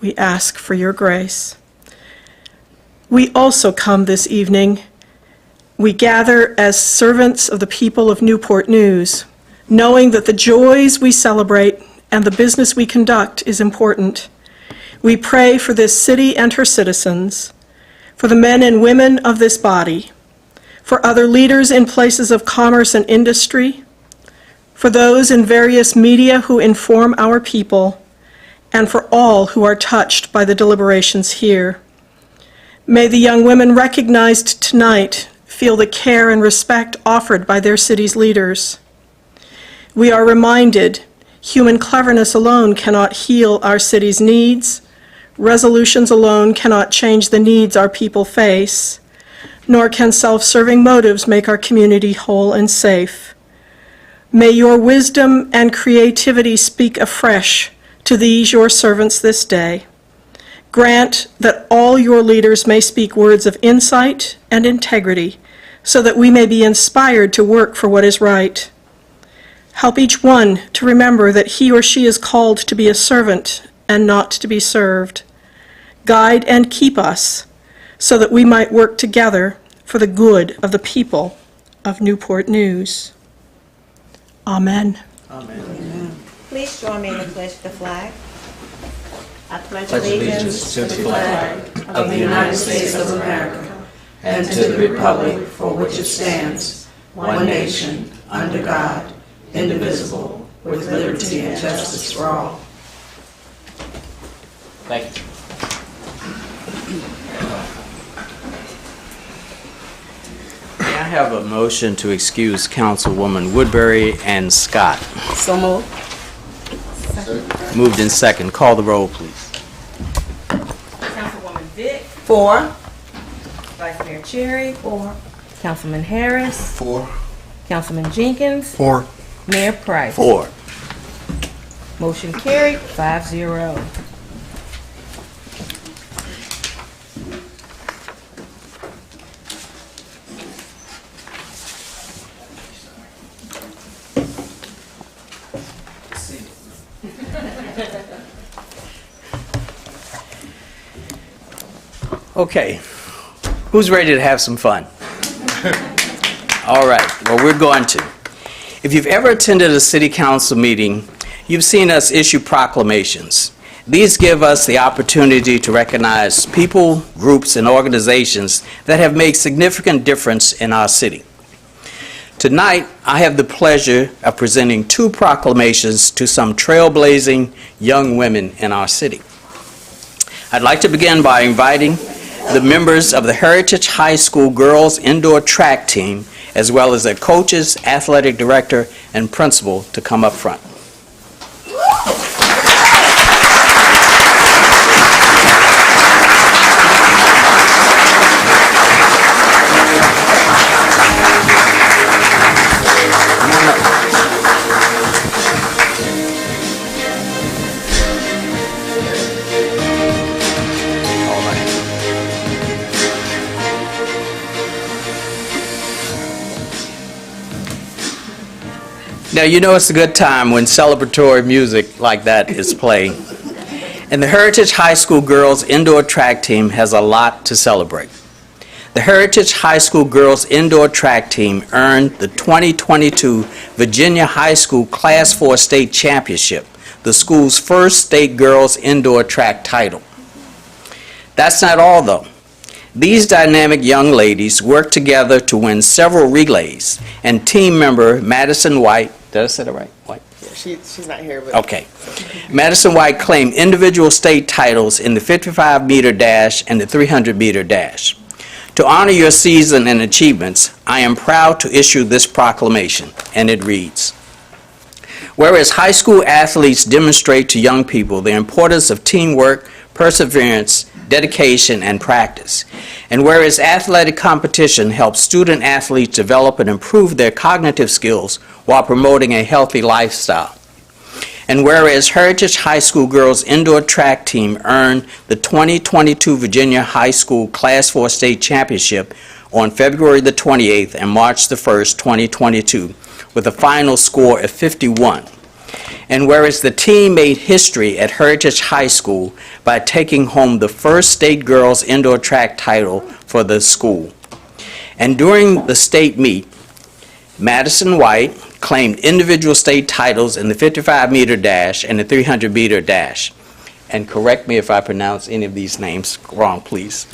we ask for your grace. We also come this evening. We gather as servants of the people of Newport News, knowing that the joys we celebrate and the business we conduct is important. We pray for this city and her citizens, for the men and women of this body, for other leaders in places of commerce and industry, for those in various media who inform our people, and for all who are touched by the deliberations here. May the young women recognized tonight feel the care and respect offered by their city's leaders. We are reminded human cleverness alone cannot heal our city's needs. Resolutions alone cannot change the needs our people face, nor can self-serving motives make our community whole and safe. May your wisdom and creativity speak afresh to these your servants this day. Grant that all your leaders may speak words of insight and integrity, so that we may be inspired to work for what is right. Help each one to remember that he or she is called to be a servant and not to be served. Guide and keep us so that we might work together for the good of the people of Newport News. Amen. Amen. Please join me in the pledge of the flag. I pledge allegiance to the flag of the United States of America and to the republic for which it stands, one nation, under God, indivisible, with liberty and justice for all. Thank you. May I have a motion to excuse Councilwoman Woodbury and Scott? So moved. Moved in second. Call the roll, please. Councilwoman Vick. 4. Vice Mayor Cherry. 4. Councilman Harris. 4. Councilman Jenkins. 4. Mayor Price. 4. Motion carried 5-0. Okay. Who's ready to have some fun? All right. Well, we're going to. If you've ever attended a city council meeting, you've seen us issue proclamations. These give us the opportunity to recognize people, groups, and organizations that have made significant difference in our city. Tonight, I have the pleasure of presenting 2 proclamations to some trailblazing young women in our city. I'd like to begin by inviting the members of the Heritage High School Girls Indoor Track Team, as well as their coaches, athletic director, and principal to come up front. Now, you know it's a good time when celebratory music like that is playing. And the Heritage High School Girls Indoor Track Team has a lot to celebrate. The Heritage High School Girls Indoor Track Team earned the 2022 Virginia High School Class 4 State Championship, the school's first state girls indoor track title. That's not all, though. These dynamic young ladies worked together to win several relays, and team member Madison White, did I say that right? White? Yeah, she's not here, but Okay. Madison White claimed individual state titles in the 55-meter dash and the 300-meter dash. To honor your season and achievements, I am proud to issue this proclamation, and it reads, whereas high school athletes demonstrate to young people the importance of teamwork, perseverance, dedication, and practice, and whereas athletic competition helps student athletes develop and improve their cognitive skills while promoting a healthy lifestyle, and whereas Heritage High School Girls Indoor Track Team earned the 2022 Virginia High School Class 4 State Championship on February the 28th and March the 1st, 2022, with a final score of 51. And whereas the team made history at Heritage High School by taking home the first state girls indoor track title for the school. And during the state meet, Madison White claimed individual state titles in the 55-meter dash and the 300-meter dash. And correct me if I pronounce any of these names wrong, please.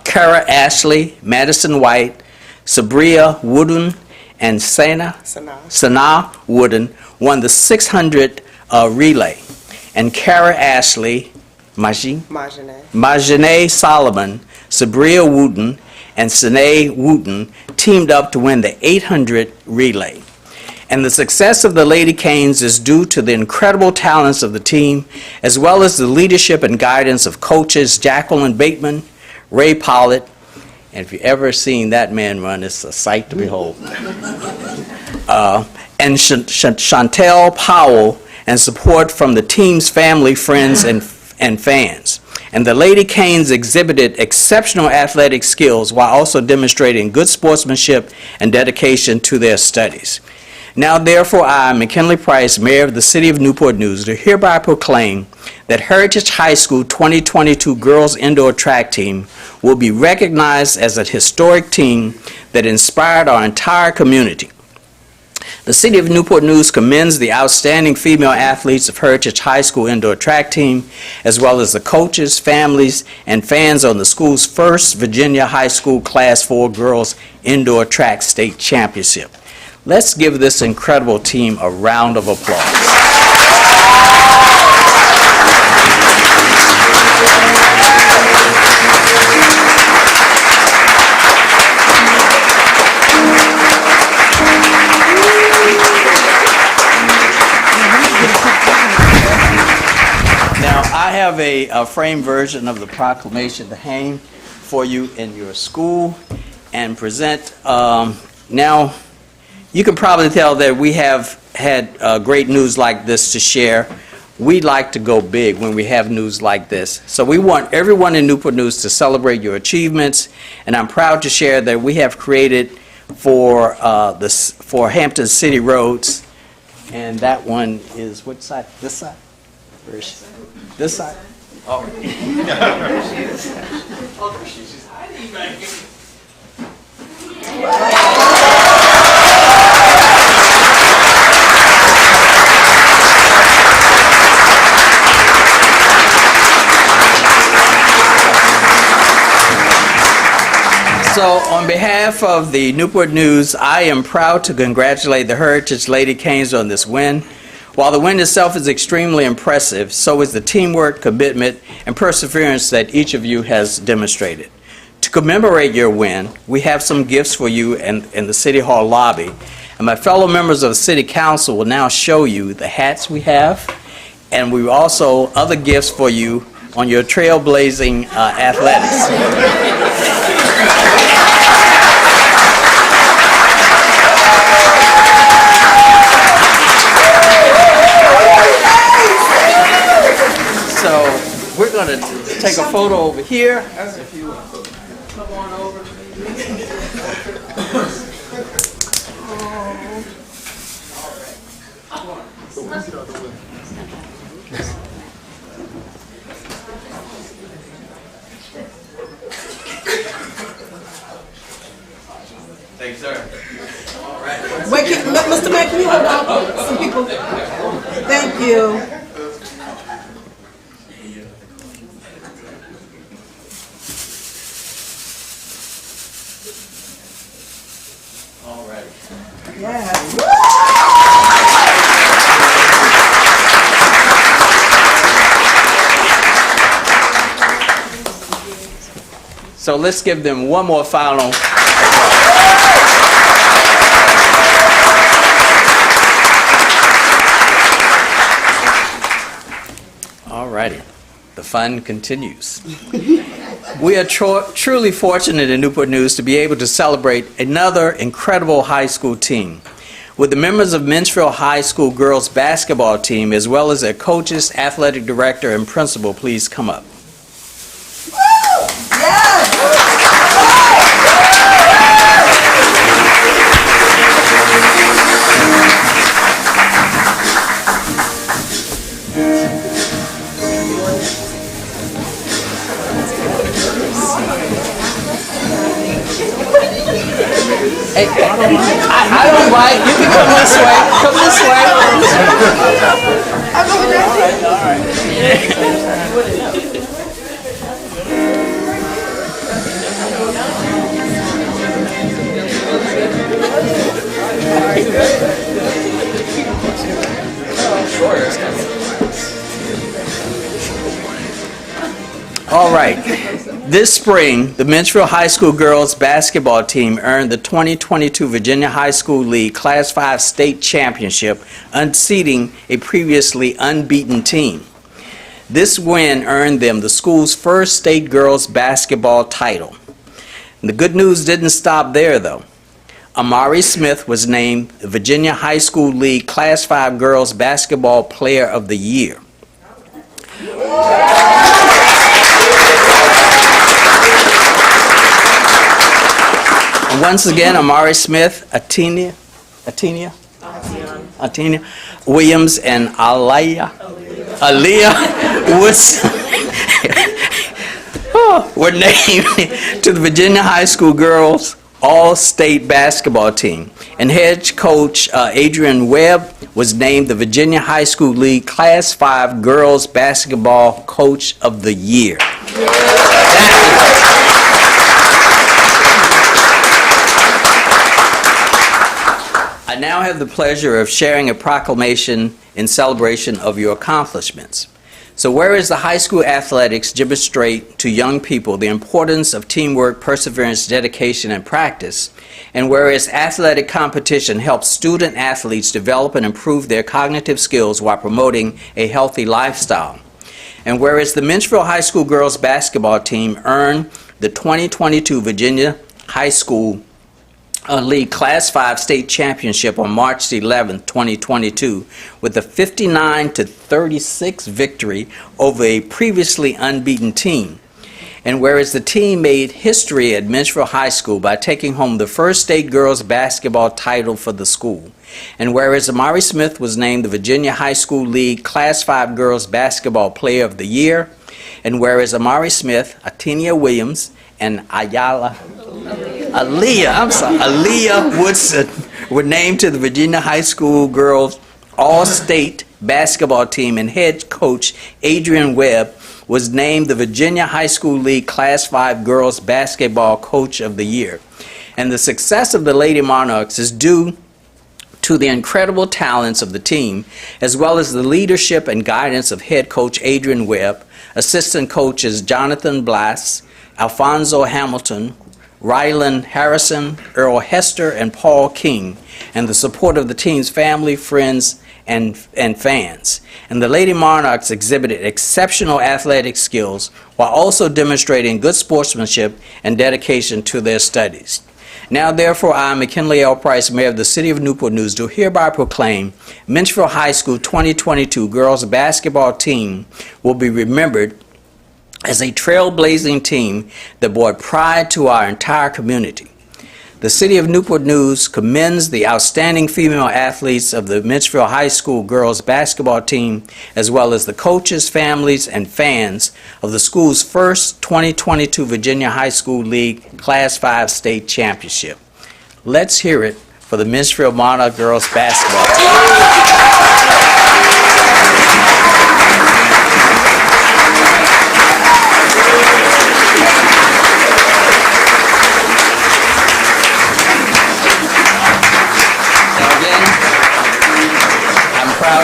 Kara Ashley, Madison White, Sabria Wooden, and Sana Wooden won the 600 relay. And Kara Ashley, Majane Solomon, Sabria Wooden, and Sanae Wooten teamed up to win the 800 relay. And the success of the Lady Canes is due to the incredible talents of the team, as well as the leadership and guidance of coaches Jacqueline Bateman, Ray Pollitt, and if you've ever seen that man run, it's a sight to behold. And Chantel Powell, and support from the team's family, friends, and fans. And the Lady Canes exhibited exceptional athletic skills while also demonstrating good sportsmanship and dedication to their studies. Now, therefore, I, McKinley Price, Mayor of the City of Newport News, do hereby proclaim that Heritage High School 2022 Girls Indoor Track Team will be recognized as a historic team that inspired our entire community. The City of Newport News commends the outstanding female athletes of Heritage High School Indoor Track Team, as well as the coaches, families, and fans on the school's first Virginia High School Class 4 Girls Indoor Track State Championship. Let's give this incredible team a round of applause. I have a framed version of the proclamation to hang for you in your school and present. Now, you can probably tell that we have had great news like this to share. We like to go big when we have news like this. So we want everyone in Newport News to celebrate your achievements, and I'm proud to share that we have created for Hampton City Roads, and that one is what side? This side? Where is she? This side? Oh. There she is. Oh, there she is. She's hiding back here. So, on behalf of the Newport News, I am proud to congratulate the Heritage Lady Canes on this win. While the win itself is extremely impressive, so is the teamwork, commitment, and perseverance that each of you has demonstrated. To commemorate your win, we have some gifts for you in the City Hall lobby. And my fellow members of the City Council will now show you the hats we have, and we also other gifts for you on your trailblazing athletics. So we're going to take a photo over here. If you come on over. Thanks, sir. All right. Wait, Mr. Mayor, can you hold on? Some people. Thank you. All right. Yes. So let's give them one more final. All righty. The fun continues. We are truly fortunate in Newport News to be able to celebrate another incredible high school team. With the members of Men'sville High School girls basketball team, as well as their coaches, athletic director, and principal, please come up. Hey, I don't mind. You can come this way. Come this way. All right. This spring, the Menchville High School girls basketball team earned the 2022 Virginia High School League Class 5 state championship, unseating a previously unbeaten team. This win earned them the school's first state girls basketball title. And the good news didn't stop there, though. Amari Smith was named the Virginia High School League Class 5 girls basketball player of the year. And once again, Amari Smith, Atinia Williams, and Aaliyah Woodson were named to the Virginia High School Girls All-State Basketball Team. And head coach Adrian Webb was named the Virginia High School League Class 5 Girls Basketball Coach of the Year. I now have the pleasure of sharing a proclamation in celebration of your accomplishments. So whereas the high school athletics demonstrate to young people the importance of teamwork, perseverance, dedication, and practice, and whereas athletic competition helps student athletes develop and improve their cognitive skills while promoting a healthy lifestyle, and whereas the Menchville High School girls basketball team earned the 2022 Virginia High School League Class 5 state championship on March 11, 2022, with a 59-36 victory over a previously unbeaten team. And whereas the team made history at Menchville High School by taking home the first state girls basketball title for the school, and whereas Amari Smith was named the Virginia High School League Class 5 girls basketball player of the year, and whereas Amari Smith, Atinia Williams, and Aaliyah Woodson were named to the Virginia High School Girls All-State Basketball Team, and head coach Adrian Webb was named the Virginia High School League Class 5 Girls Basketball Coach of the Year. And the success of the Lady Monarchs is due to the incredible talents of the team, as well as the leadership and guidance of head coach Adrian Webb, assistant coaches Jonathan Blass, Alfonso Hamilton, Rylan Harrison, Earl Hester, and Paul King, and the support of the team's family, friends, and fans. And the Lady Monarchs exhibited exceptional athletic skills while also demonstrating good sportsmanship and dedication to their studies. Now, therefore, I, McKinley L. Price, Mayor of the City of Newport News, do hereby proclaim Menchville High School 2022 girls basketball team will be remembered as a trailblazing team that brought pride to our entire community. The City of Newport News commends the outstanding female athletes of the Menchville High School girls basketball team, as well as the coaches, families, and fans of the school's first 2022 Virginia High School League Class 5 state championship. Let's hear it for the Menchville Monarch girls basketball team.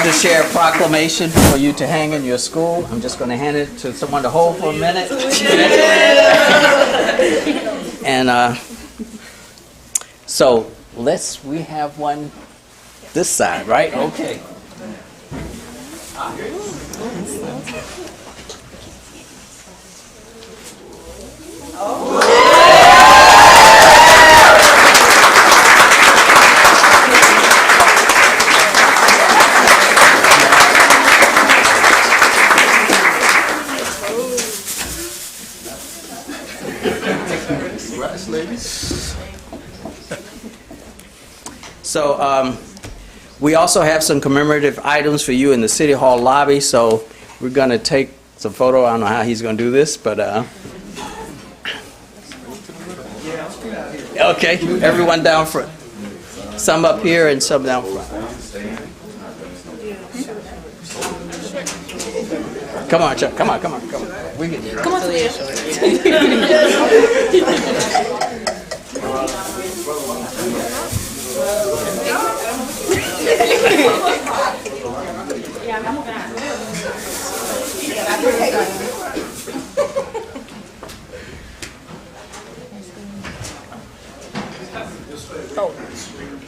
To share a proclamation for you to hang in your school. I'm just going to hand it to someone to hold for a minute. And so we have one this side, right? Okay. So we also have some commemorative items for you in the City Hall lobby, so we're going to take It's a photo. I don't know how he's going to do this, but okay, everyone down front. Some up here and some down front. Come on, Chuck. Come on. We can do it. Come on,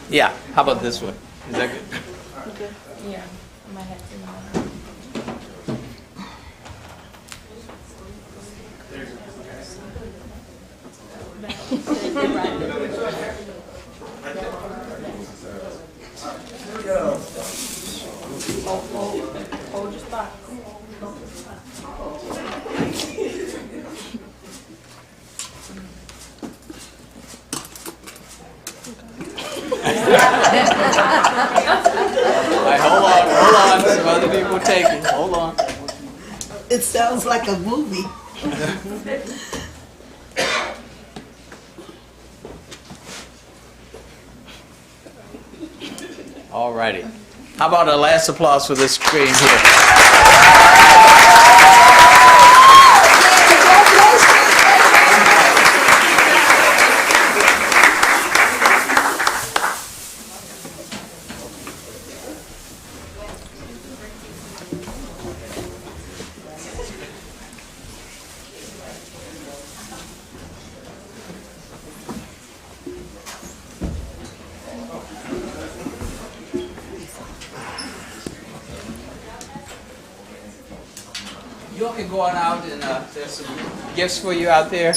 Yeah, how about this one? Is that good? Yeah, I might have to. Hold your spot. All right, hold on. Some other people taking. Hold on. It sounds like a movie. All righty. How about a last applause for this screen here? You all can go on out and there's some gifts for you out there.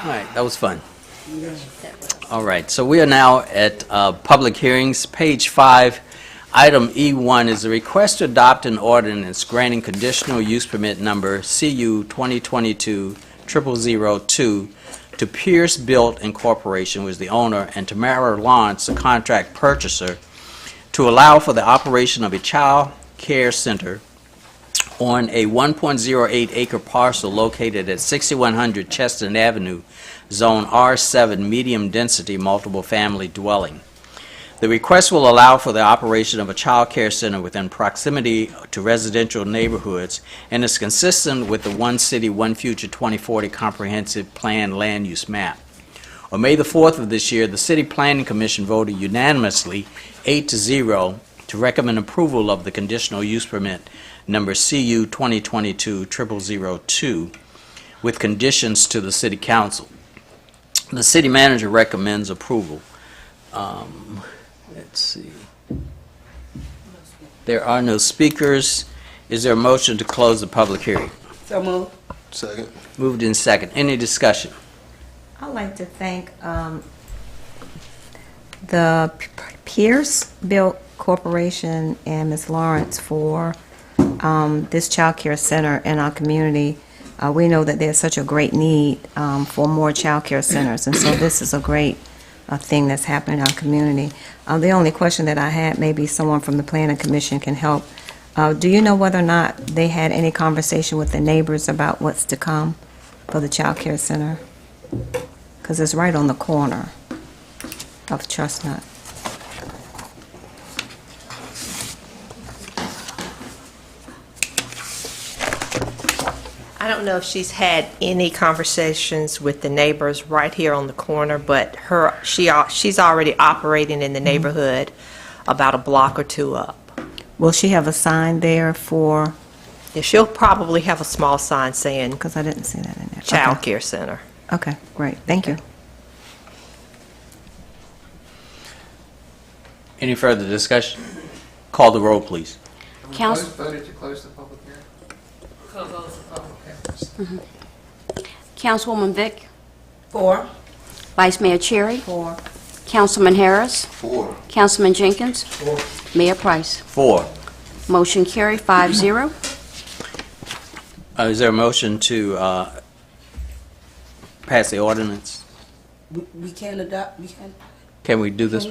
All right, that was fun. All right, so we are now at public hearings. Page 5, item E1 is a request to adopt an ordinance granting conditional use permit number CU 2022-0002 to Pierce Built Incorporation, who is the owner, and Tamara Lawrence, the contract purchaser, to allow for the operation of a child care center on a 1.08 acre parcel located at 6100 Chestnut Avenue, Zone R7, medium density multiple family dwelling. The request will allow for the operation of a child care center within proximity to residential neighborhoods and is consistent with the One City, One Future 2040 Comprehensive Plan Land Use Map. On May the 4th of this year, the City Planning Commission voted unanimously 8-0 to recommend approval of the conditional use permit number CU 2022-0002 with conditions to the City Council. The City Manager recommends approval. Let's see. There are no speakers. Is there a motion to close the public hearing? So moved. Second. Moved in second. Any discussion? I'd like to thank the Pierce Built Corporation and Ms. Lawrence for this child care center in our community. We know that there's such a great need for more child care centers, and so this is a great thing that's happening in our community. The only question that I had, maybe someone from the Planning Commission can help. Do you know whether or not they had any conversation with the neighbors about what's to come for the child care center? Because it's right on the corner of Chestnut. I don't know if she's had any conversations with the neighbors right here on the corner, but she's already operating in the neighborhood about a block or two up. Will she have a sign there for, Yeah, she'll probably have a small sign saying because I didn't see that in there. Child Okay. Care Center. Okay, great, thank you. Any further discussion? Call the roll, please. Council- Voted to close the public hearing? Councilwoman Vick, 4. Vice Mayor Cherry, 4. Councilman Harris, 4. Councilman Jenkins, 4. Mayor Price. 4. Motion carried 5-0. Is there a motion to pass the ordinance? We can't adopt, we can't. Can we do this?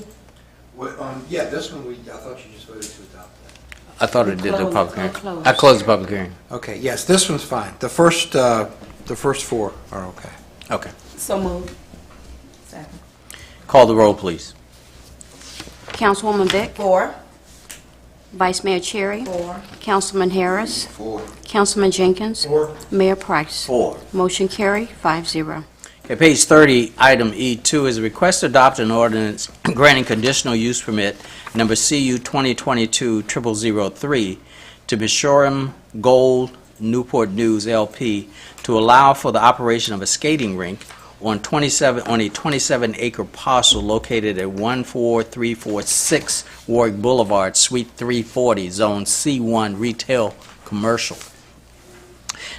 Yeah, this one, I thought you just voted to adopt that. I thought it did the Close. public hearing. Close. I closed the public hearing. Okay, yes, this one's fine. The first 4 are okay. Okay. So moved. Second. Call the roll, please. Councilwoman Vick, 4. Vice Mayor Cherry, 4. Councilman Harris, 4. Councilman Jenkins, 4. Mayor Price. 4. Motion carried 5-0. Okay, page 30, item E2 is a request to adopt an ordinance granting conditional use permit number CU 2022-0003 to Mishoram Gold Newport News LP to allow for the operation of a skating rink on a 27-acre parcel located at 14346 Warwick Boulevard, Suite 340, Zone C1 Retail Commercial.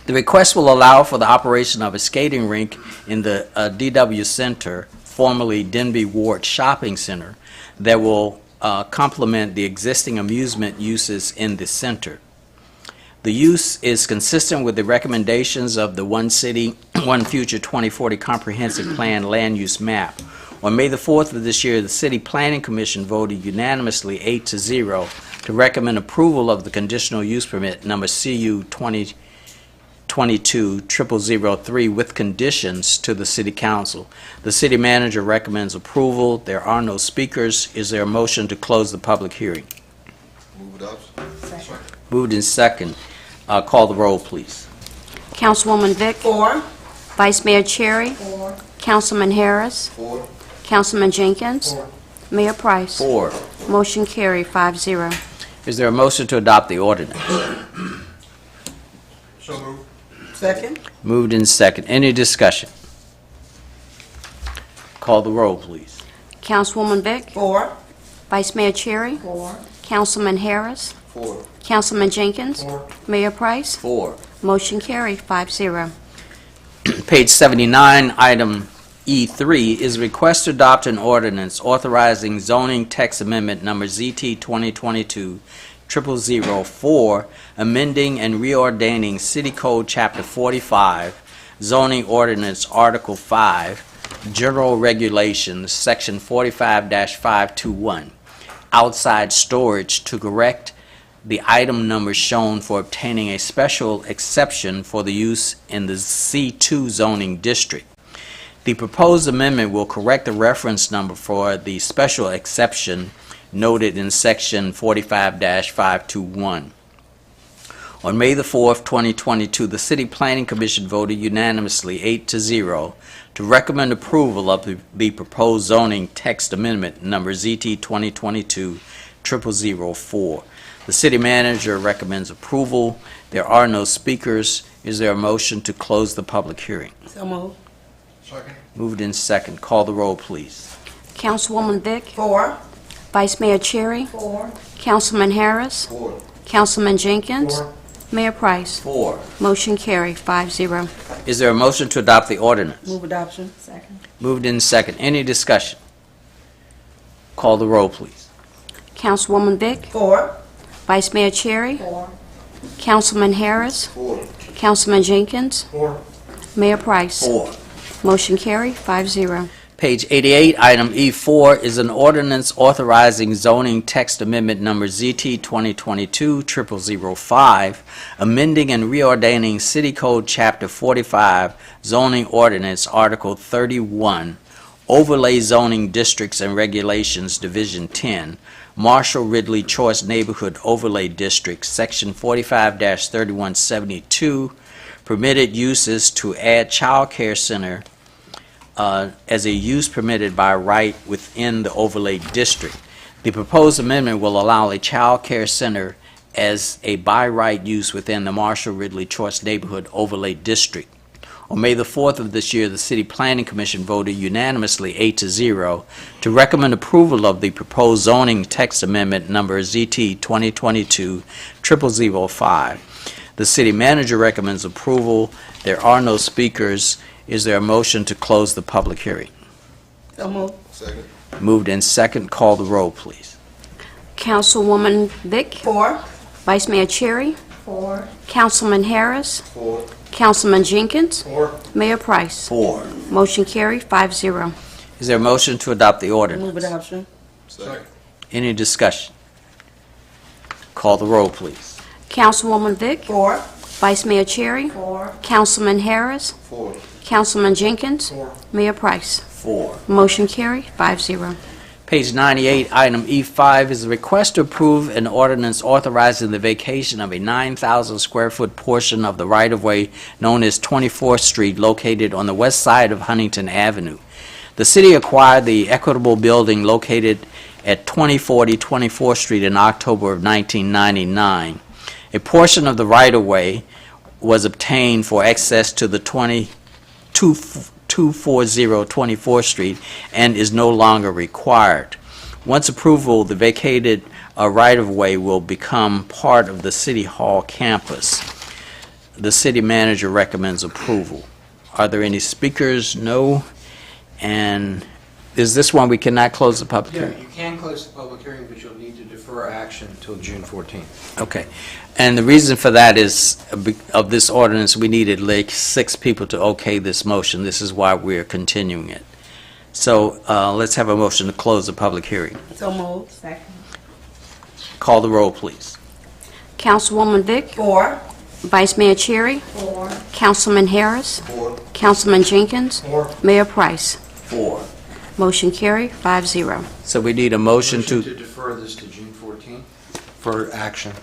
The request will allow for the operation of a skating rink in the DW Center, formerly Denby Ward Shopping Center, that will complement the existing amusement uses in the center. The use is consistent with the recommendations of the One City, One Future 2040 Comprehensive Plan Land Use Map. On May the 4th of this year, the City Planning Commission voted unanimously 8-0 to recommend approval of the conditional use permit number CU 2022-0003 with conditions to the City Council. The City Manager recommends approval. There are no speakers. Is there a motion to close the public hearing? Move it up. Moved in second. Call the roll, please. Councilwoman Vick, 4. Vice Mayor Cherry, 4. Councilman Harris, 4. Councilman Jenkins, 4. Mayor Price. 4. Motion carried 5-0. Is there a motion to adopt the ordinance? So moved. Second. Moved in second. Any discussion? Call the roll, please. Councilwoman Vick, 4. Vice Mayor Cherry, 4. Councilman Harris, 4. Councilman Jenkins, 4. Mayor Price. 4. Motion carried 5-0. Page 79, item E3 is a request to adopt an ordinance authorizing zoning text amendment number ZT 2022-0004, amending and reordaining City Code Chapter 45, zoning ordinance Article 5, General Regulations, Section 45-521, outside storage to correct the item number shown for obtaining a special exception for the use in the C2 zoning district. The proposed amendment will correct the reference number for the special exception noted in Section 45-521. On May the 4th, 2022, the City Planning Commission voted unanimously 8-0 to recommend approval of the proposed zoning text amendment number ZT 2022-0004. The City Manager recommends approval. There are no speakers. Is there a motion to close the public hearing? So moved. Second. Moved in second. Call the roll, please. Councilwoman Vick, 4. Vice Mayor Cherry, 4. Councilman Harris, 4. Councilman Jenkins, 4. Mayor Price. 4. Motion carried 5-0. Is there a motion to adopt the ordinance? Move adoption. Second. Moved in second. Any discussion? Call the roll, please. Councilwoman Vick, 4. Vice Mayor Cherry, 4. Councilman Harris, 4. Councilman Jenkins, 4. Mayor Price. 4. Motion carried 5-0. Page 88, item E4 is an ordinance authorizing zoning text amendment number ZT 2022-0005, amending and reordaining City Code Chapter 45, zoning ordinance Article 31, overlay zoning districts and regulations, Division 10, Marshall Ridley Choice Neighborhood Overlay District, Section 45-3172, permitted uses to add child care center as a use permitted by right within the overlay district. The proposed amendment will allow a child care center as a by right use within the Marshall Ridley Choice Neighborhood Overlay District. On May the 4th of this year, the City Planning Commission voted unanimously 8-0 to recommend approval of the proposed zoning text amendment number ZT 2022-0005. The city manager recommends approval. There are no speakers. Is there a motion to close the public hearing? So moved. Second. Moved in second. Call the roll, please. Councilwoman Vick, 4. Vice Mayor Cherry, 4. Councilman Harris, 4. Councilman Jenkins, 4. Mayor Price. 4. Motion carried, 5-0. Is there a motion to adopt the ordinance? Move adoption. Second. Any discussion? Call the roll, please. Councilwoman Vick, 4. Vice Mayor Cherry, 4. Councilman Harris, 4. Councilman Jenkins, 4. Mayor Price. 4. Motion carried, 5-0. Page 98, item E5 is a request to approve an ordinance authorizing the vacation of a 9,000-square-foot portion of the right-of-way known as 24th Street located on the west side of Huntington Avenue. The city acquired the Equitable Building located at 2040 24th Street in October of 1999. A portion of the right-of-way was obtained for access to the 240 24th Street and is no longer required. Once approval, the vacated right-of-way will become part of the City Hall campus. The city manager recommends approval. Are there any speakers? No. And is this one we cannot close the public Yeah, hearing? you can close the public hearing, but you'll need to defer action until June 14th. Okay. And the reason for that is, of this ordinance, we needed like 6 people to okay this motion. This is why we're continuing it. So let's have a motion to close the public hearing. So moved. Second. Call the roll, please. Councilwoman Vick, 4. Vice Mayor Cherry, 4. Councilman Harris, 4. Councilman Jenkins, 4. Mayor Price. 4. Motion carried, 5-0. So we need a motion Motion to, to defer this to June 14th for action.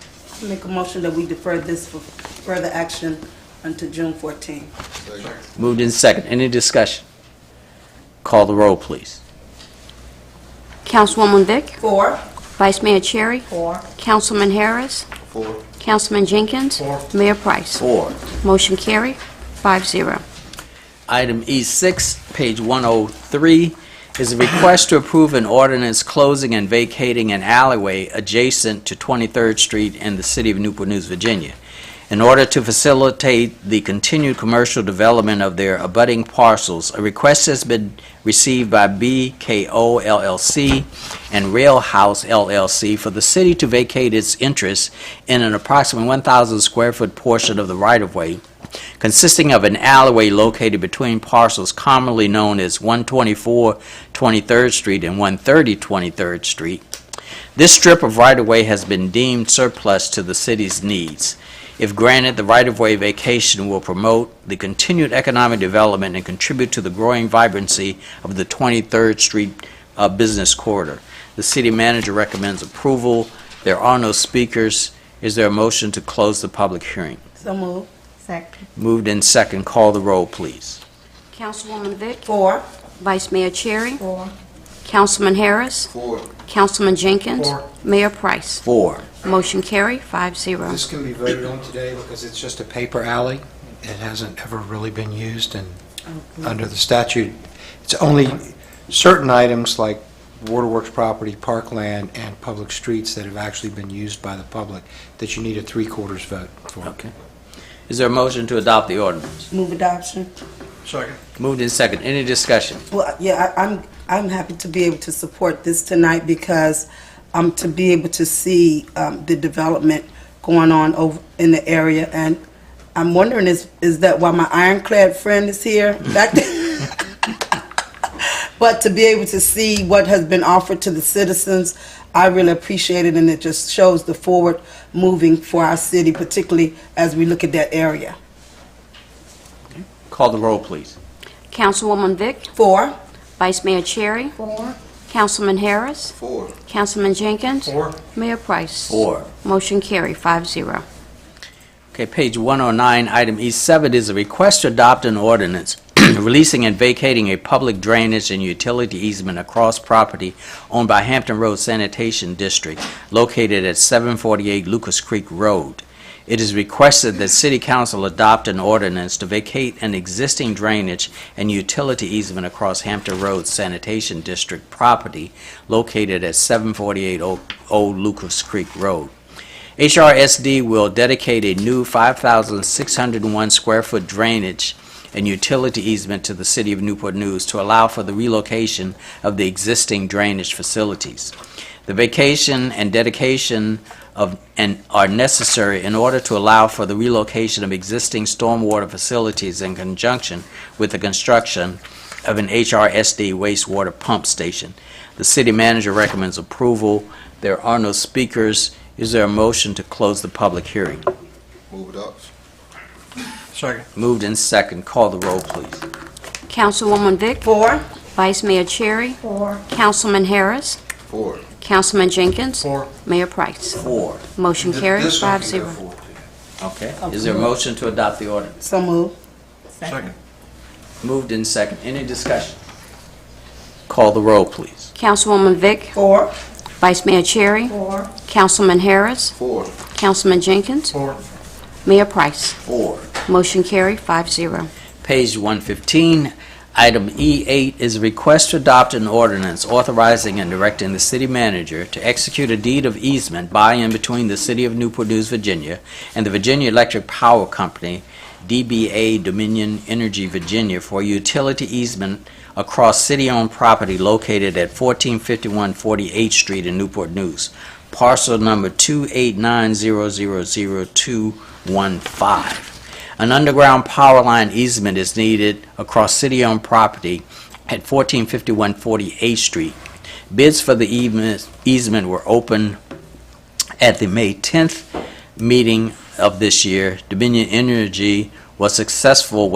Make a motion that we defer this for further action until June 14th. moved in second. Any discussion? Call the roll, please. Councilwoman Vick, 4. Vice Mayor Cherry, 4. Councilman Harris, 4. Councilman Jenkins, 4. Mayor Price. 4. Motion carried, 5-0. Item E6, page 103, is a request to approve an ordinance closing and vacating an alleyway adjacent to 23rd Street in the city of Newport News, Virginia. In order to facilitate the continued commercial development of their abutting parcels, a request has been received by BKO LLC and Rail House LLC for the city to vacate its interest in an approximate 1,000 square foot portion of the right-of-way consisting of an alleyway located between parcels commonly known as 124 23rd Street and 130 23rd Street. This strip of right-of-way has been deemed surplus to the city's needs. If granted, the right-of-way vacation will promote the continued economic development and contribute to the growing vibrancy of the 23rd Street business corridor. The city manager recommends approval. There are no speakers. Is there a motion to close the public hearing? So moved. Second. Moved in second. Call the roll, please. Councilwoman Vick, 4. Vice Mayor Cherry, 4. Councilman Harris, 4. Councilman Jenkins, 4. Mayor Price. 4. Motion carried, 5-0. This can be voted on today because it's just a paper alley. It hasn't ever really been used, and under the statute, it's only certain items like waterworks property, parkland, and public streets that have actually been used by the public that you need a 3/4 vote for. Okay. Is there a motion to adopt the ordinance? Move adoption. Second. Moved in second. Any discussion? Well, yeah, I'm happy to be able to support this tonight because to be able to see the development going on over in the area, and I'm wondering is that why my ironclad friend is here back there? But to be able to see what has been offered to the citizens, I really appreciate it, and it just shows the forward moving for our city, particularly as we look at that area. Call the roll, please. Councilwoman Vick, 4. Vice Mayor Cherry, 4. Councilman Harris, 4. Councilman Jenkins, 4. Mayor Price. 4. Motion carried, 5-0. Okay, page 109, item E7 is a request to adopt an ordinance releasing and vacating a public drainage and utility easement across property owned by Hampton Road Sanitation District located at 748 Lucas Creek Road. it is requested that City Council adopt an ordinance to vacate an existing drainage and utility easement across Hampton Road Sanitation District property located at 748 Old Lucas Creek Road. HRSD will dedicate a new 5,601 square foot drainage and utility easement to the City of Newport News to allow for the relocation of the existing drainage facilities. The vacation and dedication are necessary in order to allow for the relocation of existing stormwater facilities in conjunction with the construction of an HRSD wastewater pump station. The city manager recommends approval. There are no speakers. Is there a motion to close the public hearing? Move it up. Second. Moved in second. Call the roll, please. Councilwoman Vick. 4. Vice Mayor Cherry. 4. Councilman Harris. 4. Councilman Jenkins. 4. Mayor Price. 4. Motion carries This one can go 5-0. forward. Okay. Is there a motion to adopt the ordinance? So moved. Second. Moved in second. Any discussion? Call the roll, please. Councilwoman Vick. 4. Vice Mayor Cherry. 4. Councilman Harris. 4. Councilman Jenkins. 4. Mayor Price. 4. Motion carried 5-0. Page 115, item E8 is a request to adopt an ordinance authorizing and directing the city manager to execute a deed of easement by and between the City of Newport News, Virginia, and the Virginia Electric Power Company, DBA Dominion Energy Virginia, for a utility easement across city-owned property located at 1451 48th Street in Newport News, parcel number 289000215. An underground power line easement is needed across city-owned property at 1451 48th Street. Bids for the easement were opened at the May 10th meeting of this year. Dominion Energy was a successful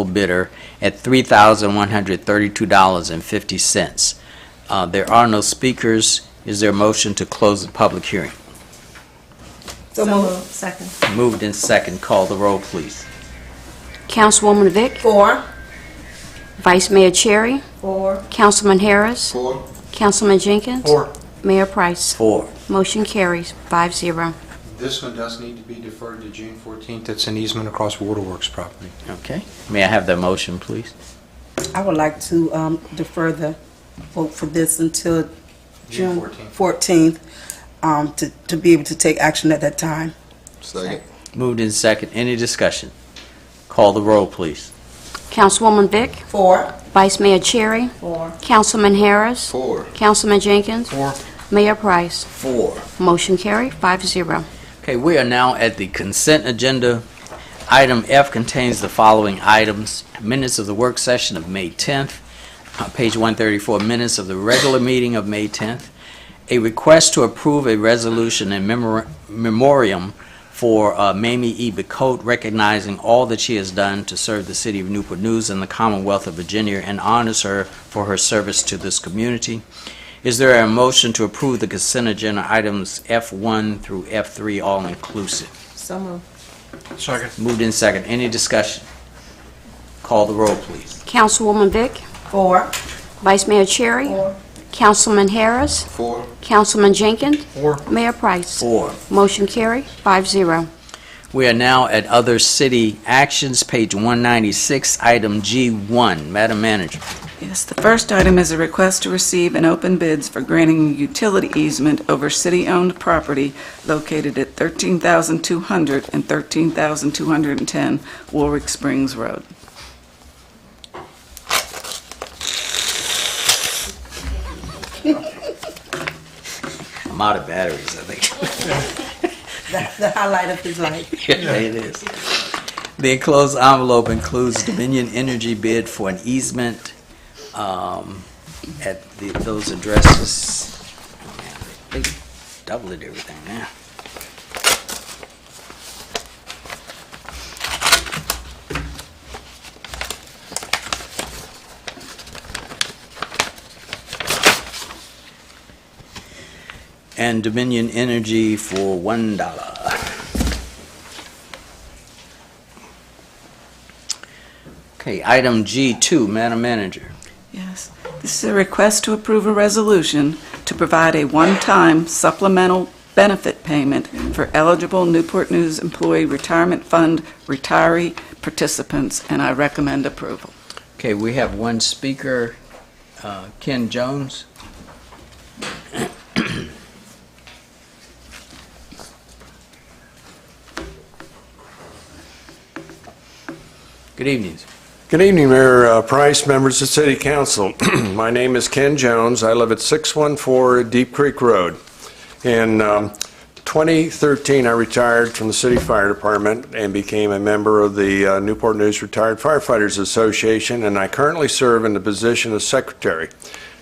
bidder at $3,132.50. There are no speakers. Is there a motion to close the public hearing? So moved. Second. Moved in second. Call the roll, please. Councilwoman Vick. 4. Vice Mayor Cherry. 4. Councilman Harris. 4. Councilman Jenkins. 4. Mayor Price. 4. Motion carries 5-0. This one does need to be deferred to June 14th. It's an easement across Waterworks property. Okay. May I have that motion, please? I would like to defer the vote for this until June June 14th, to be able to take action at that time. Second. Moved in second. Any discussion? Call the roll, please. Councilwoman Vick. 4. Vice Mayor Cherry. 4. Councilman Harris. 4. Councilman Jenkins. 4. Mayor Price. 4. Motion carried 5-0. Okay, we are now at the consent agenda. Item F contains the following items: minutes of the work session of May 10th, page 134, minutes of the regular meeting of May 10th, a request to approve a resolution in memoriam for Mamie E. Bacote, recognizing all that she has done to serve the City of Newport News and the Commonwealth of Virginia, and honors her for her service to this community. Is there a motion to approve the consent agenda items F1 through F3, all inclusive? So moved. Second. Moved in second. Any discussion? Call the roll, please. Councilwoman Vick. 4. Vice Mayor Cherry. 4. Councilman Harris. 4. Councilman Jenkins. 4. Mayor Price. 4. Motion carried 5-0. We are now at other city actions, page 196, item G1. Madam Manager. Yes, the first item is a request to receive and open bids for granting a utility easement over city-owned property located at 13,200 and 13,210 Warwick Springs Road. I'm out of batteries, I think. That's the highlight of his life. Yeah, it is. The enclosed envelope includes Dominion Energy bid for an easement at those addresses. They doubled everything now. And Dominion Energy for $1. Okay, item G2, Madam Manager. Yes, this is a request to approve a resolution to provide a one-time supplemental benefit payment for eligible Newport News Employee Retirement Fund retiree participants, and I recommend approval. Okay, we have one speaker, Ken Jones. Good evening. Good evening, Mayor Price, members of City Council. My name is Ken Jones. I live at 614 Deep Creek Road. In 2013, I retired from the City Fire Department and became a member of the Newport News Retired Firefighters Association, and I currently serve in the position of Secretary.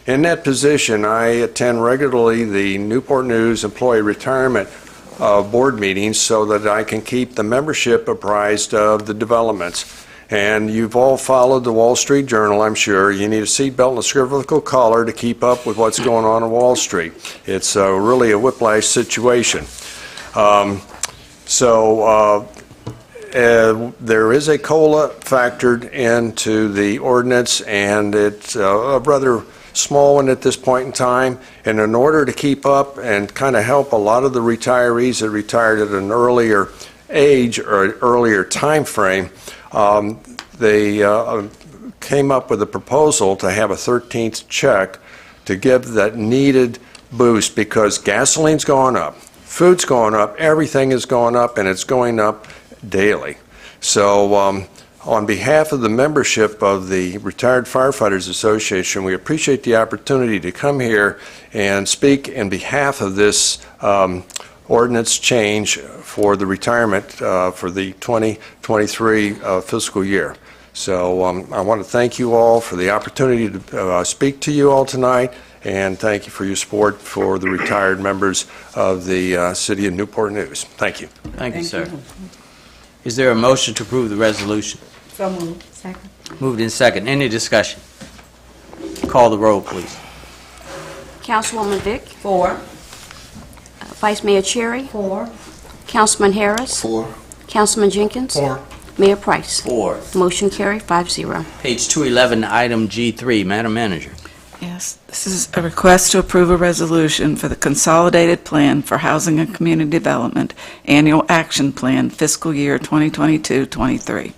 In that position, I attend regularly the Newport News Employee Retirement Board meetings so that I can keep the membership apprised of the developments. And you've all followed the Wall Street Journal, I'm sure. You need a seatbelt and a cervical collar to keep up with what's going on Wall Street. It's really a whiplash situation. There is a COLA factored into the ordinance, and it's a rather small one at this point in time. And in order to keep up and kind of help a lot of the retirees that retired at an earlier age or an earlier time frame, they came up with a proposal to have a 13th check to give that needed boost, because gasoline's gone up, food's gone up, everything is going up, and it's going up daily. So on behalf of the membership of the Retired Firefighters Association, we appreciate the opportunity to come here and speak in behalf of this ordinance change for the retirement for the 2023 fiscal year. So I want to thank you all for the opportunity to speak to you all tonight, and thank you for your support for the retired members of the City of Newport News. Thank you. Thank you, sir. Is there a motion to approve the resolution? So moved. Second. Moved in second. Any discussion? Call the roll, please. Councilwoman Vick, 4. Vice Mayor Cherry, 4. Councilman Harris, 4. Councilman Jenkins, Mayor Price. 4. Motion carried, 5-0. Page 211, item G3. Madam Manager. Yes, this is a request to approve a resolution for the Consolidated Plan for Housing and Community Development Annual Action Plan Fiscal Year 2022-23,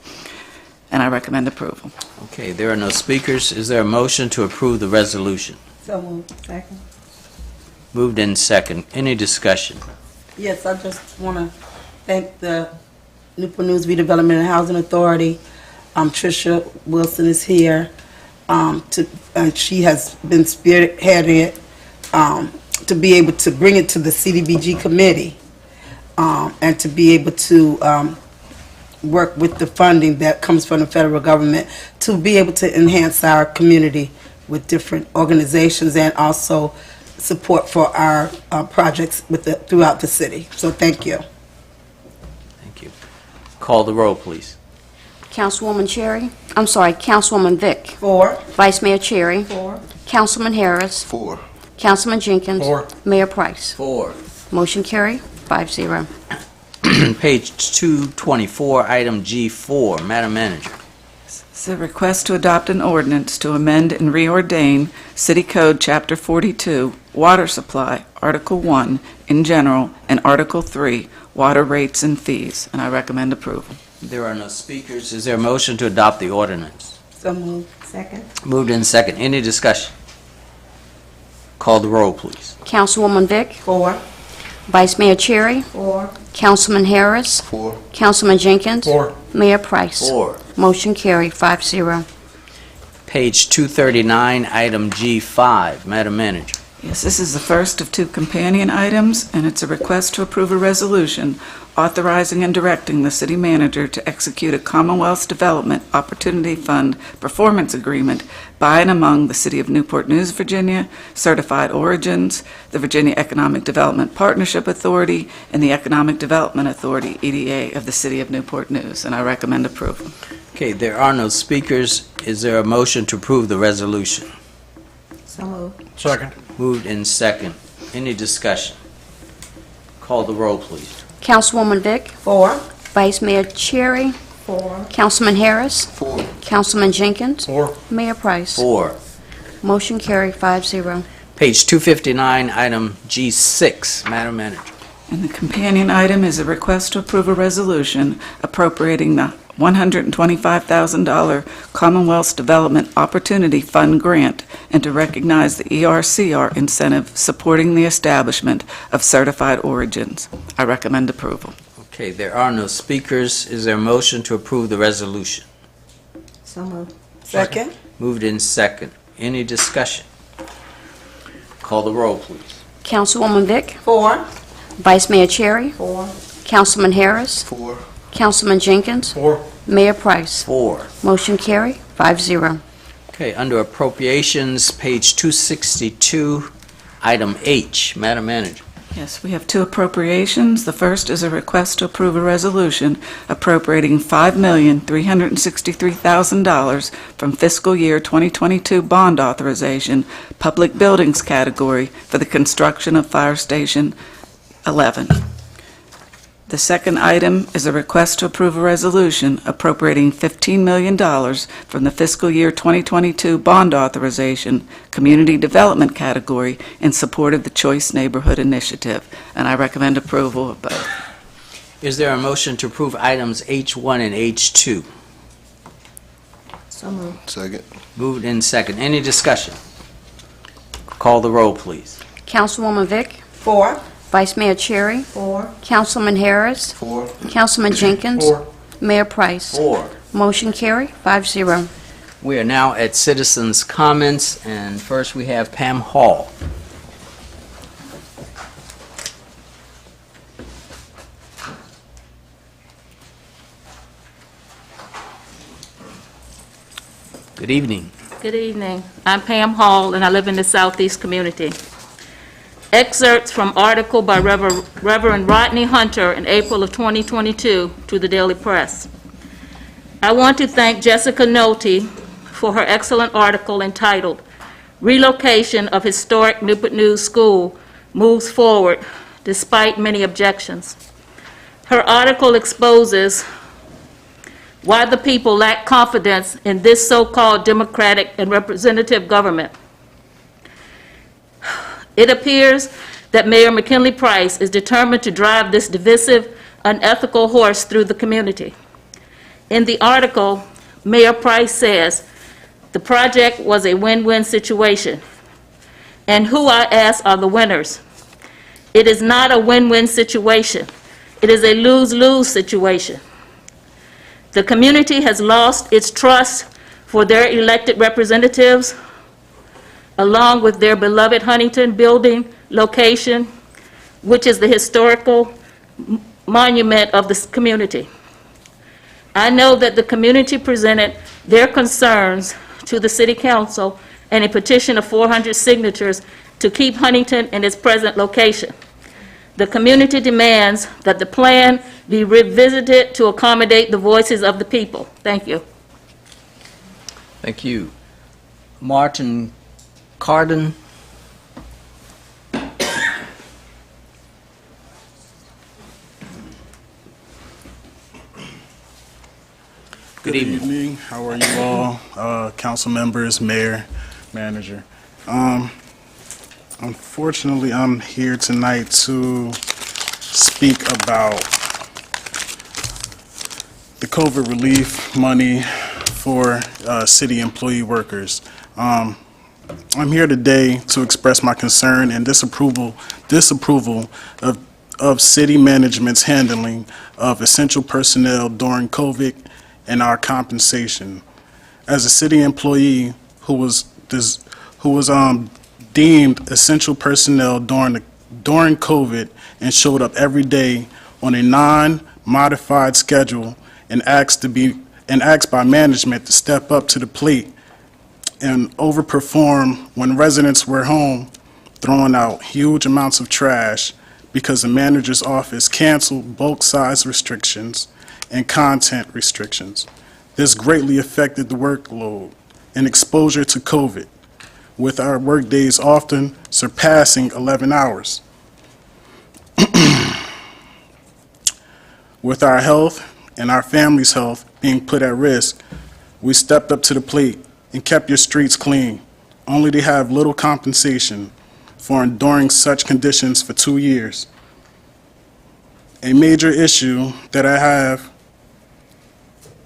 and I recommend approval. Okay, there are no speakers. Is there a motion to approve the resolution? So moved. Second. Moved in second. Any discussion? Yes, I just want to thank the Newport News Redevelopment and Housing Authority. Tricia Wilson is here, and she has been spearheading it to be able to bring it to the CDBG committee and to be able to work with the funding that comes from the federal government to be able to enhance our community with different organizations and also support for our projects throughout the city. So thank you. Thank you. Call the roll, please. Councilwoman Councilwoman Vick, 4. Vice Mayor Cherry, 4. Councilman Harris, 4. Councilman Jenkins, Mayor Price. 4. Motion carried, 5-0. Page 224, item G4. Madam Manager. It's a request to adopt an ordinance to amend and reordain City Code Chapter 42, Water Supply, Article 1, in general, and Article 3, Water Rates and Fees, and I recommend approval. There are no speakers. Is there a motion to adopt the ordinance? So moved. Second. Moved in second. Any discussion? Call the roll, please. Councilwoman Vick, 4. Vice Mayor Cherry, 4. Councilman Harris, 4. Councilman Jenkins, Mayor Price. 4. Motion carried, 5-0. Page 239, item G5. Madam Manager. Yes, this is the first of 2 companion items, and it's a request to approve a resolution authorizing and directing the city manager to execute a Commonwealth Development Opportunity Fund performance agreement by and among the City of Newport News, Virginia, Certified Origins, the Virginia Economic Development Partnership Authority, and the Economic Development Authority, EDA, of the City of Newport News, and I recommend approval. Okay, there are no speakers. Is there a motion to approve the resolution? So moved. Second. Moved in second. Any discussion? Call the roll, please. Councilwoman Vick, 4. Vice Mayor Cherry, 4. Councilman Harris, 4. Councilman Jenkins, 4. Mayor Price. 4. Motion carried, 5-0. Page 259, item G6. Madam Manager. And the companion item is a request to approve a resolution appropriating the $125,000 Commonwealth's Development Opportunity Fund grant and to recognize the ERCR incentive supporting the establishment of certified origins. I recommend approval. Okay, there are no speakers. Is there a motion to approve the resolution? So moved. Second? Moved in second. Any discussion? Call the roll, please. Councilwoman Vick, 4. Vice Mayor Cherry, 4. Councilman Harris, 4. Councilman Jenkins, 4. Mayor Price. 4. Motion carry, 5-0. Okay, under appropriations, page 262, item H. Madam Manager. Yes, we have two appropriations. The first is a request to approve a resolution appropriating $5,363,000 from fiscal year 2022 bond authorization, public buildings category for the construction of Fire Station 11. The second item is a request to approve a resolution appropriating $15 million from the fiscal year 2022 bond authorization, community development category in support of the Choice Neighborhood Initiative, and I recommend approval of both. Is there a motion to approve items H1 and H2? So moved. Second. Moved in second. Any discussion? Call the roll, please. Councilwoman Vick, 4. Vice Mayor Cherry, 4. Councilman Harris, 4. Councilman Jenkins, 4. Mayor Price. 4. Motion carry, 5-0. We are now at citizens' comments, and first we have Pam Hall. Good evening. Good evening. I'm Pam Hall, and I live in the Southeast community. Excerpts from article by Reverend Rodney Hunter in April of 2022 to the Daily Press. I want to thank Jessica Nolte for her excellent article entitled Relocation of Historic Newport News School Moves Forward Despite Many Objections. Her article exposes why the people lack confidence in this so-called democratic and representative government. It appears that Mayor McKinley Price is determined to drive this divisive, unethical horse through the community. In the article, Mayor Price says the project was a win-win situation. And who, I ask, are the winners? It is not a win-win situation. It is a lose-lose situation. The community has lost its trust for their elected representatives, along with their beloved Huntington building location, which is the historical monument of this community. I know that the community presented their concerns to the City Council and a petition of 400 signatures to keep Huntington in its present location. The community demands that the plan be revisited to accommodate the voices of the people. Thank you. Thank you. Martin Cardin. Good evening. How are you all? Council members, mayor, manager. Unfortunately, I'm here tonight to speak about the COVID relief money for city employee workers. I'm here today to express my concern and disapproval of city management's handling of essential personnel during COVID and our compensation. As a city employee who was deemed essential personnel during COVID and showed up every day on a non-modified schedule and asked by management to step up to the plate and overperform when residents were home, throwing out huge amounts of trash because the manager's office canceled bulk size restrictions and content restrictions. This greatly affected the workload and exposure to COVID, with our workdays often surpassing 11 hours. With our health and our family's health being put at risk, we stepped up to the plate and kept your streets clean, only to have little compensation for enduring such conditions for 2 years. A major issue that I have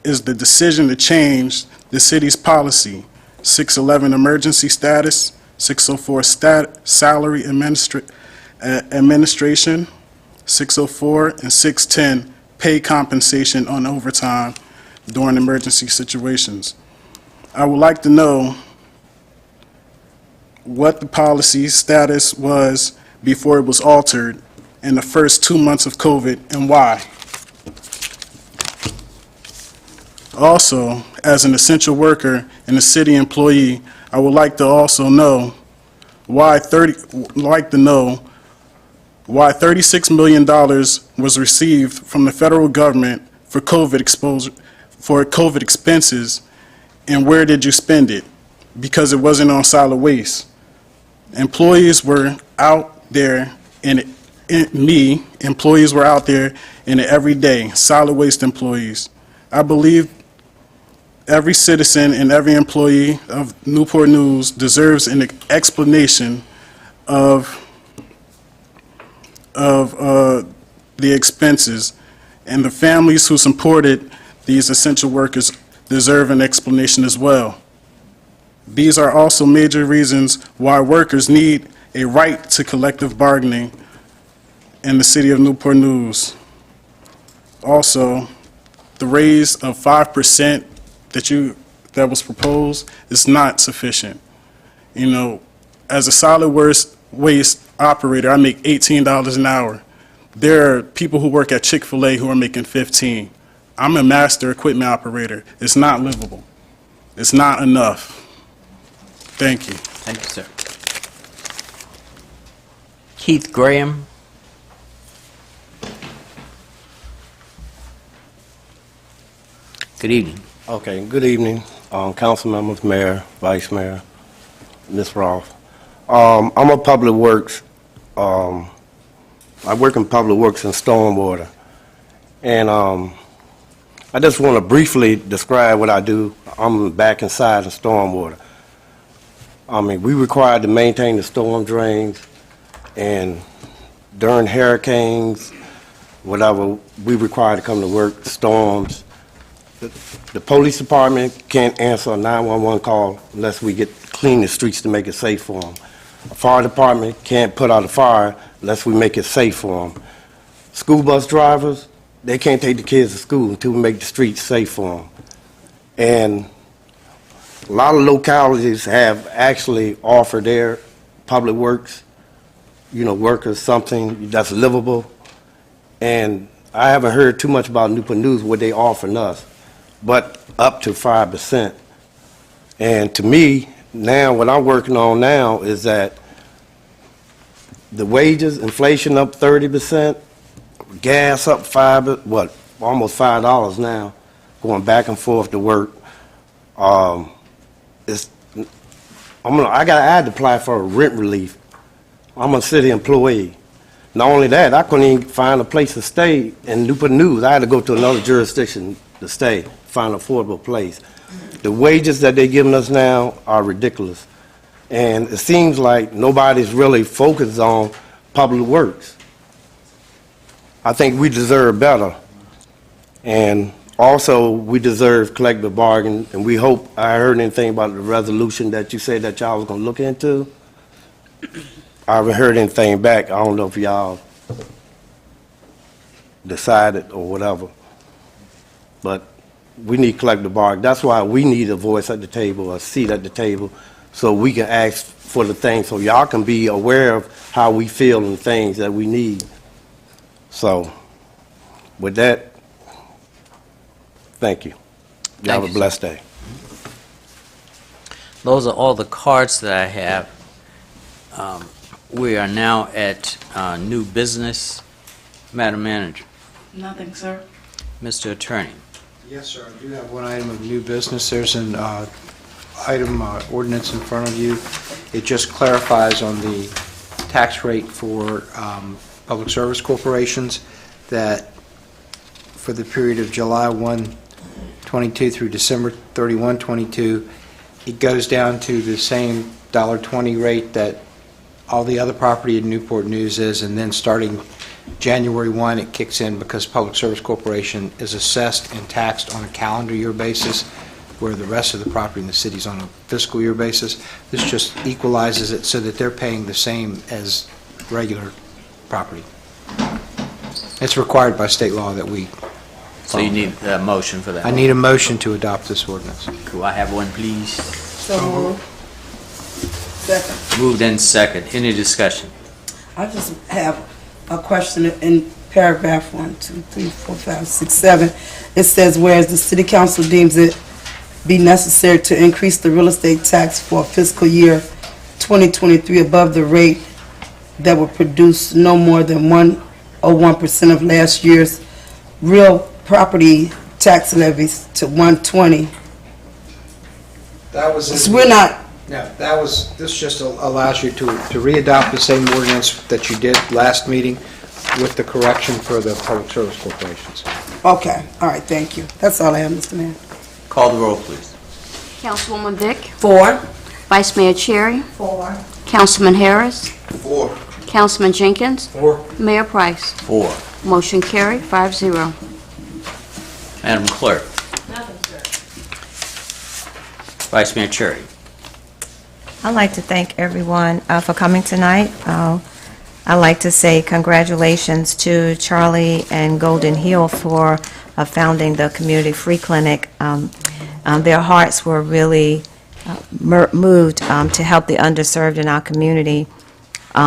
is the decision to change the city's policy, 611 emergency status, 604 salary administration, 604 and 610 pay compensation on overtime during emergency situations. I would like to know what the policy status was before it was altered in the first 2 months of COVID and why. Also, as an essential worker and a city employee, I would like to also know why $36 million was received from the federal government for COVID expenses, and where did you spend it? Because it wasn't on solid waste. Employees were out there employees were out there in it every day, solid waste employees. I believe every citizen and every employee of Newport News deserves an explanation of the expenses, and the families who supported these essential workers deserve an explanation as well. These are also major reasons why workers need a right to collective bargaining in the city of Newport News. Also, the raise of 5% that was proposed is not sufficient. You know, as a solid waste operator, I make $18 an hour. There are people who work at Chick-fil-A who are making $15. I'm a master equipment operator. It's not livable. It's not enough. Thank you. Thank you, sir. Keith Graham. Good evening. Okay, good evening, council members, mayor, vice mayor, Ms. Roth. I'm a public works, I work in public works and stormwater. And I just want to briefly describe what I do. I'm back inside the stormwater. I mean, we required to maintain the storm drains, and during hurricanes, whatever, we required to come to work, storms. The police department can't answer a 911 call unless we get clean the streets to make it safe for them. A fire department can't put out a fire unless we make it safe for them. School bus drivers, they can't take the kids to school until we make the streets safe for them. And a lot of localities have actually offered their public works, workers something that's livable. And I haven't heard too much about Newport News, what they offering us, but up to 5%. And to me, now what I'm working on now is that the wages, inflation up 30%, gas up almost $5 now, going back and forth to work. I had to apply for a rent relief. I'm a city employee. Not only that, I couldn't even find a place to stay in Newport News. I had to go to another jurisdiction to stay, find an affordable place. The wages that they're giving us now are ridiculous. And it seems like nobody's really focused on public works. I think we deserve better. And also, we deserve collective bargain, and we hope, I heard anything about the resolution that you said that y'all was going to look into. I haven't heard anything back. I don't know if y'all decided or whatever. But we need collective bargaining. That's why we need a voice at the table, a seat at the table, so we can ask for the things, so y'all can be aware of how we feel and things that we need. So, with that, thank you. Y'all have a blessed day. Those are all the cards that I have. We are now at new business. Madam Manager. Nothing, sir. Mr. Attorney. Yes, sir. I do have one item of new business. There's an item ordinance in front of you. It just clarifies on the tax rate for public service corporations that for the period of July 1, 22 through December 31, 22, it goes down to the same $1.20 rate that all the other property in Newport News is, and then starting January 1, it kicks in because Public Service Corporation is assessed and taxed on a calendar year basis, where the rest of the property in the city is on a fiscal year basis. This just equalizes it so that they're paying the same as regular property. It's required by state law that we... So you need a motion for that? I need a motion to adopt this ordinance. Could I have one, please? So moved. Second. Moved and second. Any discussion? I just have a question in paragraph 1, 2, 3, 4, 5, 6, 7. It says, whereas the city council deems it be necessary to increase the real estate tax for fiscal year 2023 above the rate that would produce no more than 101% of last year's real property tax levies to 120. That was... So we're not... No, this just allows you to re-adopt the same ordinance that you did last meeting with the correction for the Public Service Corporations. Okay, all right, thank you. That's all I have, Mr. Mayor. Call the roll, please. Councilwoman Vick, 4. Vice Mayor Cherry, 4. Councilman Harris, 4. Councilman Jenkins, 4. Mayor Price. 4. Motion carried, 5-0. Madam Clerk. Vice Mayor Cherry. I'd like to thank everyone for coming tonight. I'd like to say congratulations to Charlie and Golden Hill for founding the Community Free Clinic. Their hearts were really moved to help the underserved in our community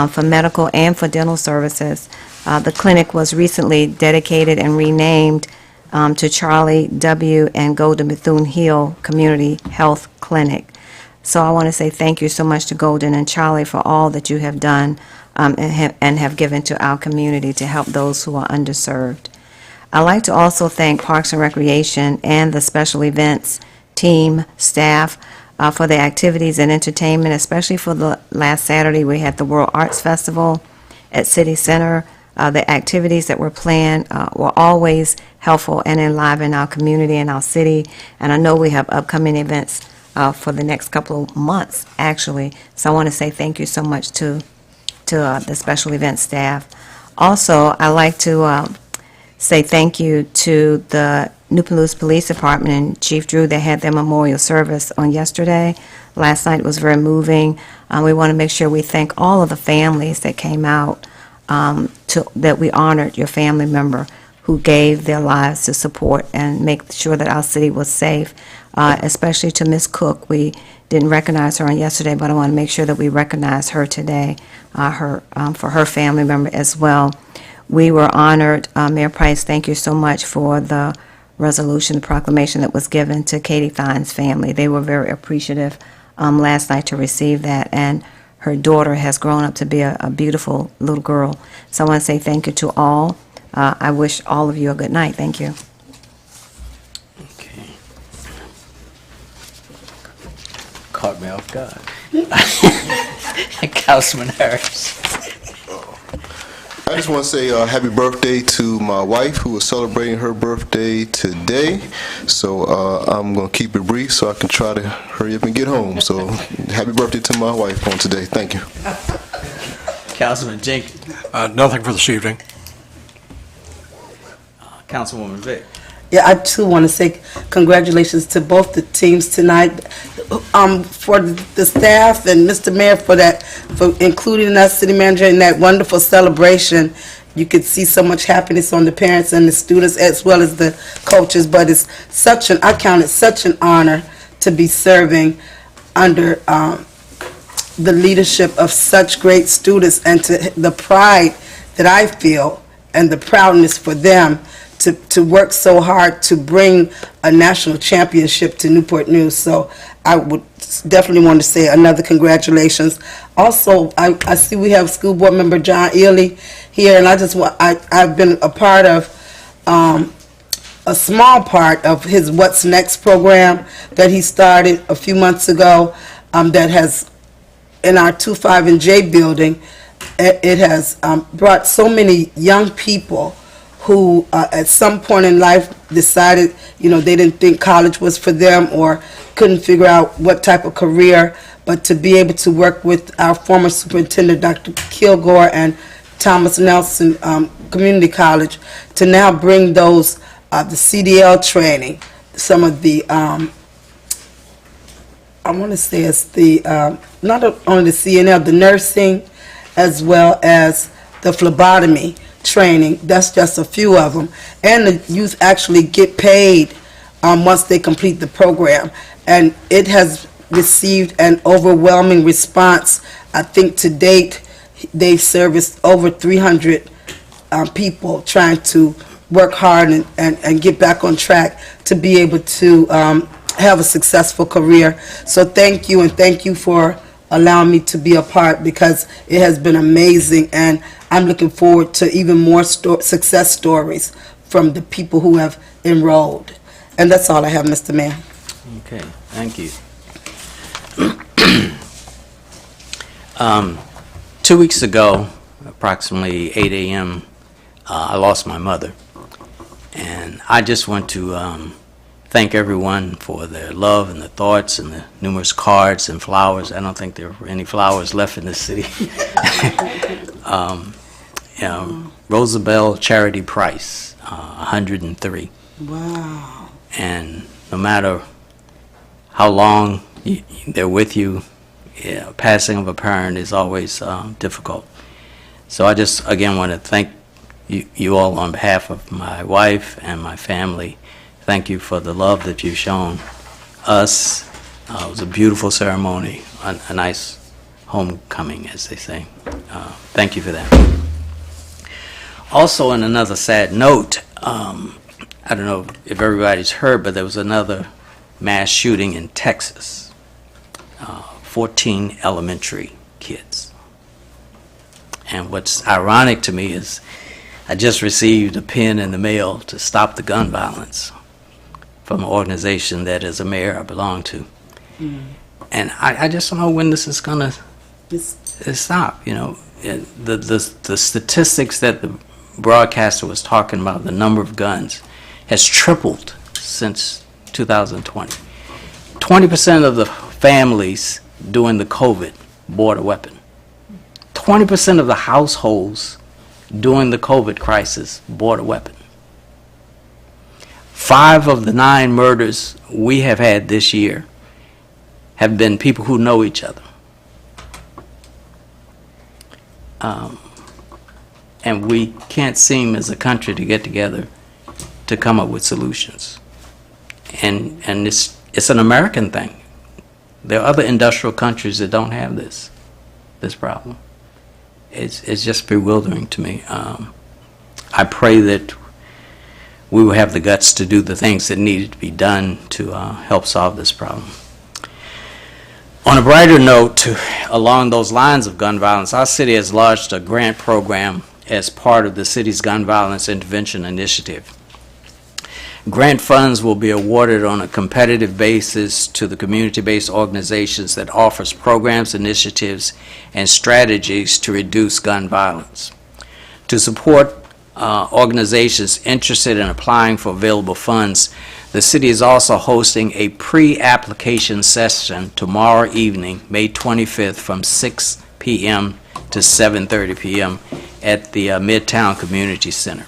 for medical and for dental services. The clinic was recently dedicated and renamed to Charlie W. and Golden Bethune-Hill Community Health Clinic. So I want to say thank you so much to Golden and Charlie for all that you have done and have given to our community to help those who are underserved. I'd like to also thank Parks and Recreation and the special events team, staff, for the activities and entertainment, especially for the last Saturday we had the World Arts Festival at City Center. The activities that were planned were always helpful and enliven our community and our city, and I know we have upcoming events for the next couple of months, actually. So I want to say thank you so much to the special events staff. Also, I'd like to say thank you to the Newport News Police Department and Chief Drew. They had their memorial service on yesterday. Last night was very moving. We want to make sure we thank all of the families that came out, that we honored your family member who gave their lives to support and make sure that our city was safe, especially to Ms. Cook. We didn't recognize her on yesterday, but I want to make sure that we recognize her today, for her family member as well. We were honored. Mayor Price, thank you so much for the resolution, the proclamation that was given to Katie Fine's family. They were very appreciative last night to receive that, and her daughter has grown up to be a beautiful little girl. So I want to say thank you to all. I wish all of you a good night. Thank you. Okay. Caught me off guard. Councilman Harris. I just want to say happy birthday to my wife, who is celebrating her birthday today. So I'm going to keep it brief so I can try to hurry up and get home. So happy birthday to my wife on today. Thank you. Councilman Jenkins. Nothing for this evening. Councilwoman Vick. Yeah, I too want to say congratulations to both the teams tonight. For the staff and Mr. Mayor for including us, City Manager, in that wonderful celebration. You could see so much happiness on the parents and the students as well as the coaches. But it's I count it such an honor to be serving under the leadership of such great students, and to the pride that I feel and the proudness for them to work so hard to bring a national championship to Newport News. So I would definitely want to say another congratulations. Also, I see we have School Board Member John Ely here, and I've been a part of a small part of his What's Next program that he started a few months ago, that has, in our 25 and J building, it has brought so many young people who at some point in life decided, they didn't think college was for them or couldn't figure out what type of career, but to be able to work with our former superintendent, Dr. Kilgore, and Thomas Nelson, community college to now bring those, the CDL training, some of the, I want to say it's the, not only the CNL, the nursing, as well as the phlebotomy training. That's just a few of them. And the youth actually get paid once they complete the program. And it has received an overwhelming response. I think to date, they've serviced over 300 people trying to work hard and get back on track to be able to have a successful career. So thank you, and thank you for allowing me to be a part, because it has been amazing, and I'm looking forward to even more success stories from the people who have enrolled. And that's all I have, Mr. Mayor. Okay, thank you. 2 weeks ago, approximately 8 a.m., I lost my mother. And I just want to thank everyone for their love and the thoughts and the numerous cards and flowers. I don't think there were any flowers left in this city. Rosabelle Charity Price, 103. Wow. And no matter how long they're with you, passing of a parent is always difficult. So I just, again, want to thank you all on behalf of my wife and my family. Thank you for the love that you've shown us. It was a beautiful ceremony, a nice homecoming, as they say. Thank you for that. Also, on another sad note, I don't know if everybody's heard, but there was another mass shooting in Texas. 14 elementary kids. And what's ironic to me is I just received a pin in the mail to stop the gun violence from an organization that, as a mayor, I belong to. And I just don't know when this is going to stop. You know, the statistics that the broadcaster was talking about, the number of guns, has tripled since 2020. 20% of the families during the COVID bought a weapon. 20% of the households during the COVID crisis bought a weapon. 5 of the 9 murders we have had this year have been people who know each other. And we can't seem as a country to get together to come up with solutions. And it's an American thing. There are other industrial countries that don't have this problem. It's just bewildering to me. I pray that we will have the guts to do the things that needed to be done to help solve this problem. On a brighter note, along those lines of gun violence, our city has launched a grant program as part of the city's gun violence intervention initiative. Grant funds will be awarded on a competitive basis to the community-based organizations that offers programs, initiatives, and strategies to reduce gun violence. To support organizations interested in applying for available funds, the city is also hosting a pre-application session tomorrow evening, May 25th, from 6 p.m. to 7:30 p.m. at the Midtown Community Center.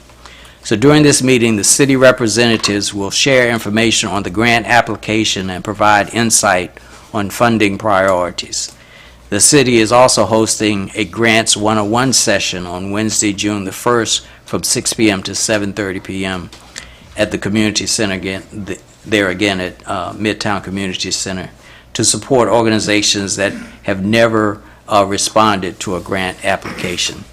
So during this meeting, the city representatives will share information on the grant application and provide insight on funding priorities. The city is also hosting a Grants 101 session on Wednesday, June the 1st from 6 p.m. to 7:30 p.m. at the Community Center, there again at Midtown Community Center, to support organizations that have never responded to a grant application.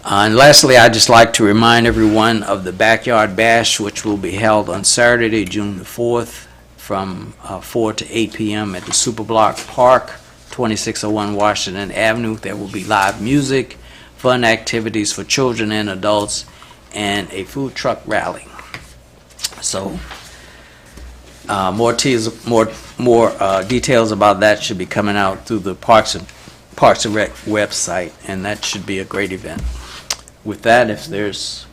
And lastly, I'd just like to remind everyone of the Backyard Bash, which will be held on Saturday, June the 4th, from 4 to 8 p.m. at the Superblock Park, 2601 Washington Avenue. There will be live music, fun activities for children and adults, and a food truck rally. So more details about that should be coming out through the Parks and Rec website, and that should be a great event. With that, if there's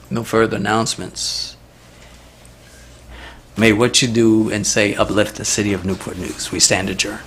no further announcements, may what you do and say uplift the city of Newport News. We stand adjourned.